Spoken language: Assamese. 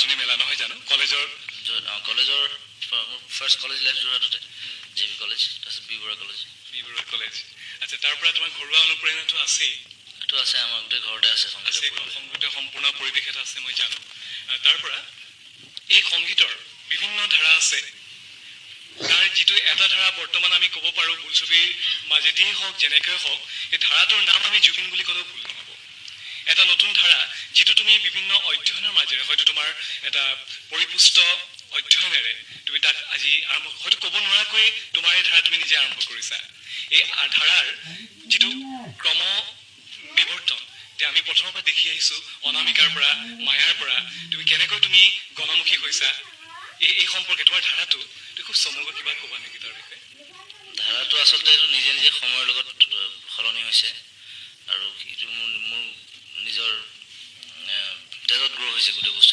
গাঁথনি মেলা নহয় জানো কলেজৰ কলেজৰ ফাৰ্ষ্ট কলেজ লাইফ যোৰহাটতে জেবি কলেজ তাৰপিছত বি বৰুৱা কলেজ আচ্ছা তাৰ পৰা তোমাৰ ঘৰুৱা অনুপ্ৰেৰণাটো আছেই এইটো আছে আমাৰ গোটেই ঘৰতে আছে সংগীতৰ সম্পূৰ্ণ পৰিৱেশ এটা আছে মই জানো তাৰ পৰা এই সংগীতৰ বিভিন্ন ধাৰা আছে তাৰ যিটো এটা ধাৰা বৰ্তমান আমি ক'ব পাৰোঁ বোলছবিৰ মাজেদিয়েই হওক যেনেকৈ হওক এই ধাৰাটোৰ নাম আমি জুবিন বুলি ক'লেও ভুল নহ'ব এটা নতুন ধাৰা যিটো তুমি বিভিন্ন অধ্যয়নৰ মাজেৰে হয়তো তোমাৰ এটা পৰিপুষ্ট অধ্যয়নেৰে তুমি তাক আজি আৰম্ভ হয়তো ক'ব নোৱাৰাকৈ তোমাৰ এই ধাৰা তুমি নিজে আৰম্ভ কৰিছা এই ধাৰাৰ যিটো ক্ৰম বিৱৰ্তন যে আমি প্ৰথমৰ পৰা দেখি আহিছোঁ অনামিকাৰ পৰা মায়াৰ পৰা তুমি কেনেকৈ তুমি গণমুখী হৈছা এই সম্পৰ্কে তোমাৰ ধাৰাটো তুমি খুব চমুকৈ কিবা ক'বা নেকি তাৰ বিষয়ে ধাৰাটো আচলতে এইটো নিজে নিজে সময়ৰ লগত সলনি হৈছে আৰু এইটো মোৰ নিজৰ তেজত গ্ৰ' হৈছে গোটেই বস্তু